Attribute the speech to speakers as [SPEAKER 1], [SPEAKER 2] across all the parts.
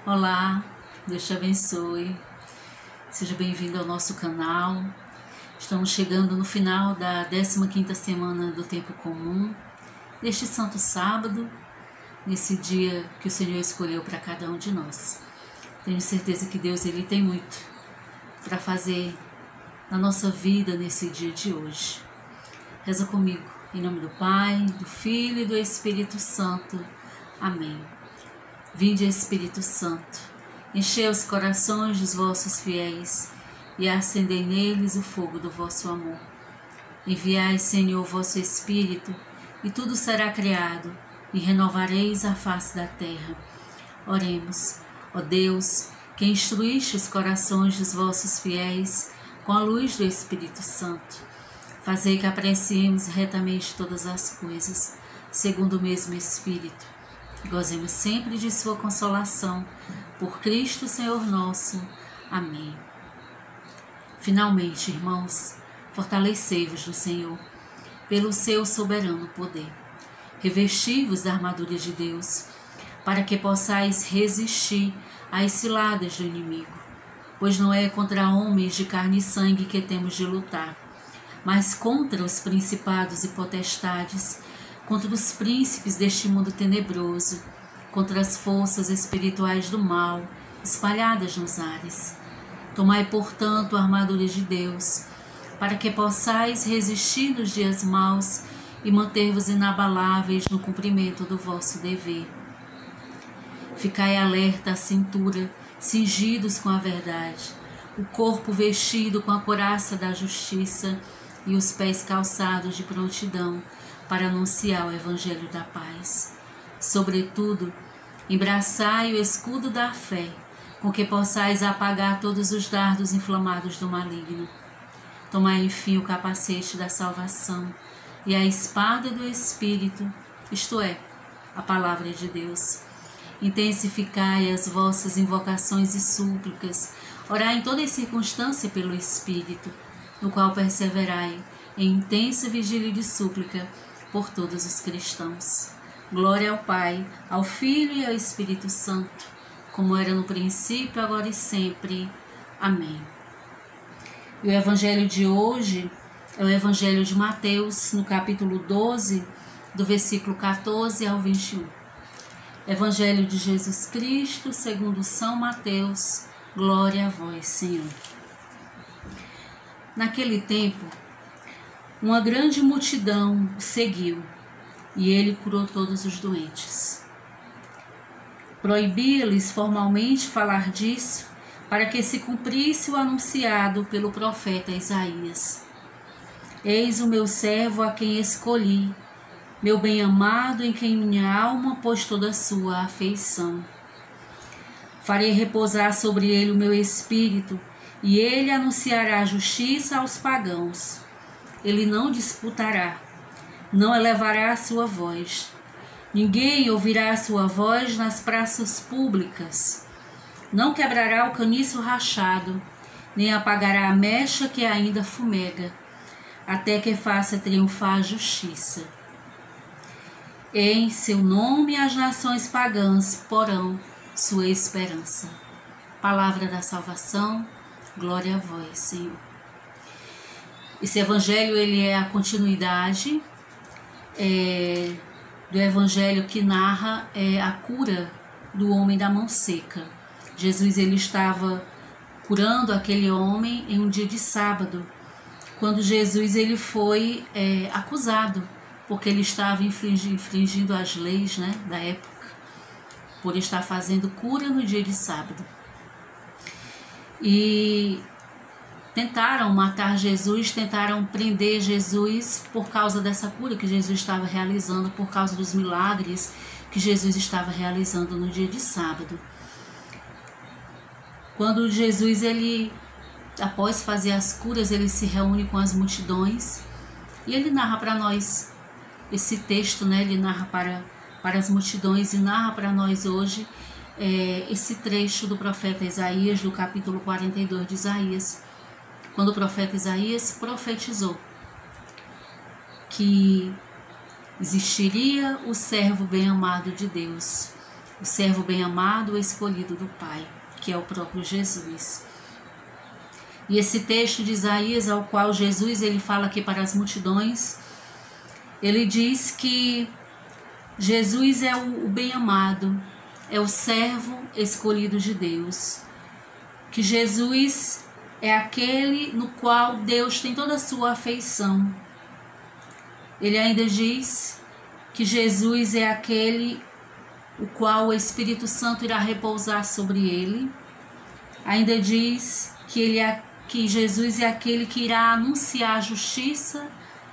[SPEAKER 1] Olá, Deus te abençoe. Seja bem-vindo ao nosso canal. Estamos chegando no final da 15ª semana do Tempo Comum, neste Santo Sábado, nesse dia que o Senhor escolheu para cada um de nós. Tenho certeza que Deus ele tem muito para fazer na nossa vida nesse dia de hoje. Reza comigo, em nome do Pai, do Filho e do Espírito Santo. Amém. Vinde, Espírito Santo, enchei os corações dos vossos fiéis e acendei neles o fogo do vosso amor. Enviai, Senhor, o vosso Espírito, e tudo será criado, e renovareis a face da terra. Oremos. Ó Deus, que instruíste os corações dos vossos fiéis com a luz do Espírito Santo, fazei que apreciemos retamente todas as coisas, segundo o mesmo Espírito. Gozemos sempre de sua consolação, por Cristo Senhor nosso. Amém. Finalmente, irmãos, fortalecei-vos no Senhor, pelo seu soberano poder. Revesti-vos da armadura de Deus, para que possais resistir às ciladas do inimigo. Pois não é contra homens de carne e sangue que temos de lutar, mas contra os principados e potestades, contra os príncipes deste mundo tenebroso, contra as forças espirituais do mal, espalhadas nos ares. Tomai, portanto, a armadura de Deus, para que possais resistir nos dias maus e manter-vos inabaláveis no cumprimento do vosso dever. Ficai alerta à cintura, cingidos com a verdade, o corpo vestido com a couraça da justiça e os pés calçados de prontidão para anunciar o Evangelho da paz. Sobretudo, embraçai o escudo da fé, com que possais apagar todos os dardos inflamados do maligno. Tomai, enfim, o capacete da salvação e a espada do Espírito, isto é, a palavra de Deus. Intensificai as vossas invocações e súplicas, orai em toda circunstância pelo Espírito, no qual perseverai em intensa vigília de súplica por todos os cristãos. Glória ao Pai, ao Filho e ao Espírito Santo, como era no princípio, agora e sempre. Amém. E o Evangelho de hoje é o Evangelho de Mateus, no capítulo 12, do versículo 14 ao 21. Evangelho de Jesus Cristo, segundo São Mateus. Glória a vós, Senhor. Naquele tempo, uma grande multidão o seguiu, e ele curou todos os doentes. Proibia-lhes formalmente falar disso, para que se cumprisse o anunciado pelo profeta Isaías. Eis o meu servo a quem escolhi, meu bem-amado em quem minha alma pôs toda a sua afeição. Farei repousar sobre ele o meu espírito, e ele anunciará a justiça aos pagãos. Ele não disputará, não elevará a sua voz. Ninguém ouvirá a sua voz nas praças públicas. Não quebrará o caniço rachado, nem apagará a mecha que ainda fumega, até que faça triunfar a justiça. Em seu nome as nações pagãs porão sua esperança. Palavra da salvação, glória a vós, Senhor. Esse evangelho ele é a continuidade do evangelho que narra a cura do homem da mão seca. Jesus ele estava curando aquele homem em um dia de sábado, quando Jesus ele foi acusado, porque ele estava infringindo as leis, da época, por estar fazendo cura no dia de sábado. E tentaram matar Jesus, tentaram prender Jesus por causa dessa cura que Jesus estava realizando, por causa dos milagres que Jesus estava realizando no dia de sábado. Quando Jesus, após fazer as curas, ele se reúne com as multidões e ele narra para nós esse texto, ele narra para as multidões e narra para nós hoje esse trecho do profeta Isaías, do capítulo 42 de Isaías, quando o profeta Isaías profetizou que existiria o servo bem-amado de Deus, o servo bem-amado, o escolhido do Pai, que é o próprio Jesus. E esse texto de Isaías, ao qual Jesus ele fala aqui para as multidões, ele diz que Jesus é o bem-amado, é o servo escolhido de Deus, que Jesus é aquele no qual Deus tem toda a sua afeição. Ele ainda diz que Jesus é aquele o qual o Espírito Santo irá repousar sobre ele. Ainda diz que Jesus é aquele que irá anunciar a justiça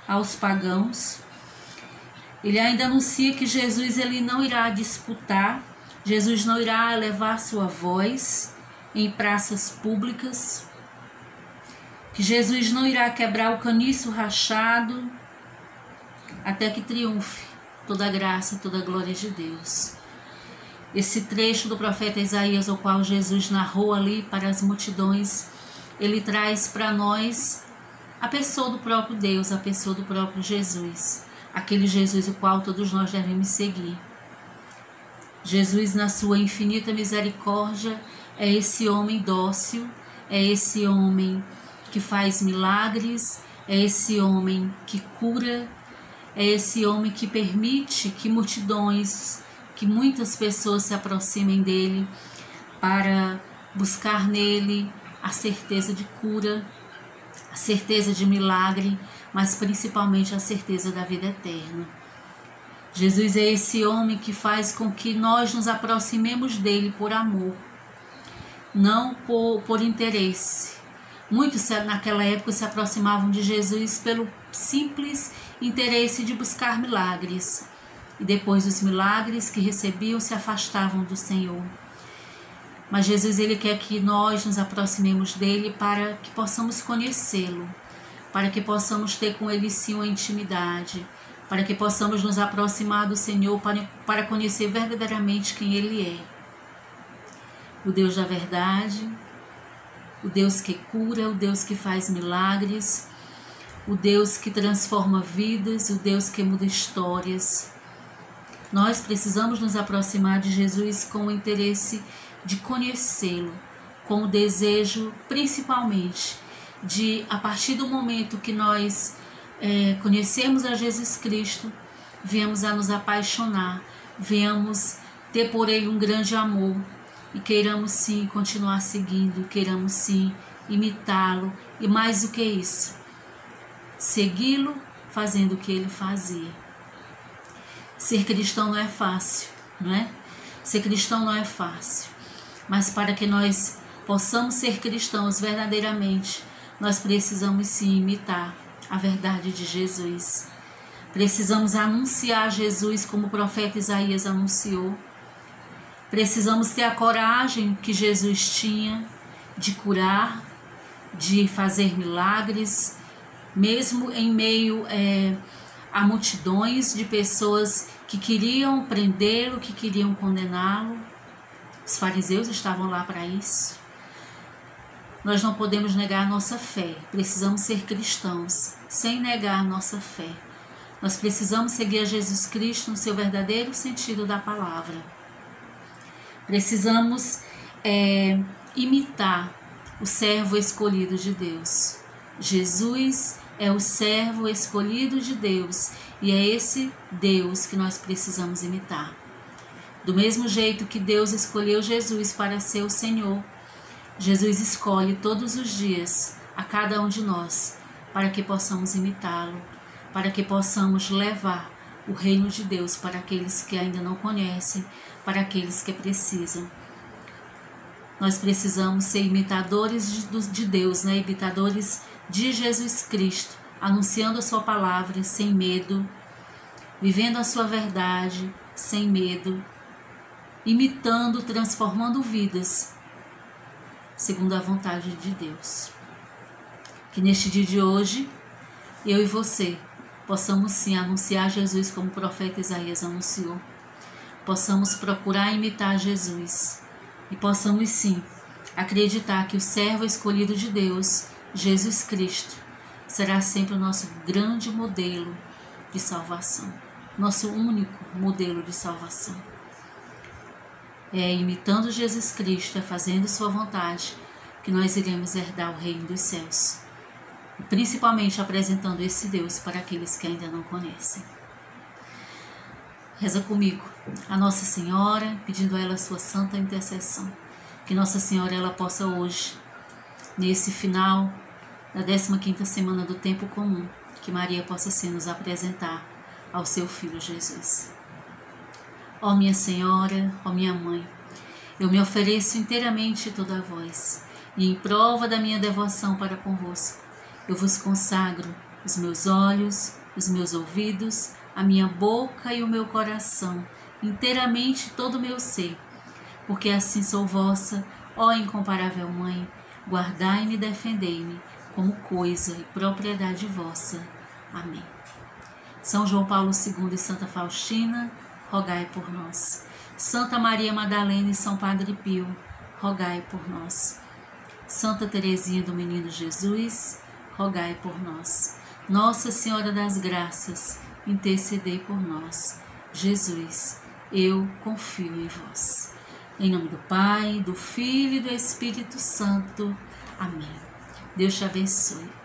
[SPEAKER 1] aos pagãos. Ele ainda anuncia que Jesus ele não irá disputar, Jesus não irá elevar sua voz em praças públicas, que Jesus não irá quebrar o caniço rachado, até que triunfe toda a graça, toda a glória de Deus. Esse trecho do profeta Isaías, o qual Jesus narrou ali para as multidões, ele traz para nós a pessoa do próprio Deus, a pessoa do próprio Jesus, aquele Jesus o qual todos nós devemos seguir. Jesus, na sua infinita misericórdia, é esse homem dócil, é esse homem que faz milagres, é esse homem que cura, é esse homem que permite que multidões, que muitas pessoas se aproximem dele para buscar nele a certeza de cura, a certeza de milagre, mas principalmente a certeza da vida eterna. Jesus é esse homem que faz com que nós nos aproximemos dele por amor, não por interesse. Muitos naquela época se aproximavam de Jesus pelo simples interesse de buscar milagres. E depois dos milagres que recebiam, se afastavam do Senhor. Mas Jesus ele quer que nós nos aproximemos dele para que possamos conhecê-lo, para que possamos ter com ele sim uma intimidade, para que possamos nos aproximar do Senhor para conhecer verdadeiramente quem ele é. O Deus da verdade, o Deus que cura, o Deus que faz milagres, o Deus que transforma vidas, o Deus que muda histórias. Nós precisamos nos aproximar de Jesus com o interesse de conhecê-lo, com o desejo principalmente de, a partir do momento que nós conhecemos a Jesus Cristo, venhamos a nos apaixonar, venhamos ter por ele um grande amor e queiramos sim continuar seguindo, queiramos sim imitá-lo e mais do que isso, segui-lo fazendo o que ele fazia. Ser cristão não é fácil, não é? Ser cristão não é fácil, mas para que nós possamos ser cristãos verdadeiramente, nós precisamos sim imitar a verdade de Jesus. Precisamos anunciar Jesus como o profeta Isaías anunciou. Precisamos ter a coragem que Jesus tinha de curar, de fazer milagres, mesmo em meio a multidões de pessoas que queriam prendê-lo, que queriam condená-lo. Os fariseus estavam lá para isso. Nós não podemos negar a nossa fé, precisamos ser cristãos, sem negar a nossa fé. Nós precisamos seguir a Jesus Cristo no seu verdadeiro sentido da palavra. Precisamos imitar o servo escolhido de Deus. Jesus é o servo escolhido de Deus e é esse Deus que nós precisamos imitar. Do mesmo jeito que Deus escolheu Jesus para ser o Senhor, Jesus escolhe todos os dias a cada um de nós para que possamos imitá-lo, para que possamos levar o reino de Deus para aqueles que ainda não conhecem, para aqueles que precisam. Nós precisamos ser imitadores de Deus, né? Imitadores de Jesus Cristo, anunciando a sua palavra sem medo, vivendo a sua verdade sem medo, imitando, transformando vidas, segundo a vontade de Deus. Que neste dia de hoje, eu e você possamos sim anunciar Jesus como o profeta Isaías anunciou. Possamos procurar imitar Jesus e possamos sim acreditar que o servo escolhido de Deus, Jesus Cristo, será sempre o nosso grande modelo de salvação, nosso único modelo de salvação. É imitando Jesus Cristo, é fazendo sua vontade, que nós iremos herdar o reino dos céus. E principalmente apresentando esse Deus para aqueles que ainda não conhecem. Reza comigo a Nossa Senhora, pedindo a ela a sua santa intercessão. Que Nossa Senhora ela possa hoje, nesse final da 15ª semana do tempo comum, que Maria possa se nos apresentar ao seu Filho Jesus. Ó minha Senhora, ó minha Mãe, eu me ofereço inteiramente toda a vós, e em prova da minha devoção para convosco, eu vos consagro os meus olhos, os meus ouvidos, a minha boca e o meu coração, inteiramente todo o meu ser, porque assim sou vossa, ó incomparável Mãe, guardai-me e defendei-me como coisa e propriedade vossa. Amém. São João Paulo II e Santa Faustina, rogai por nós. Santa Maria Madalena e São Padre Pio, rogai por nós. Santa Teresinha do Menino Jesus, rogai por nós. Nossa Senhora das Graças, intercedei por nós. Jesus, eu confio em vós. Em nome do Pai, do Filho e do Espírito Santo. Amém. Deus te abençoe.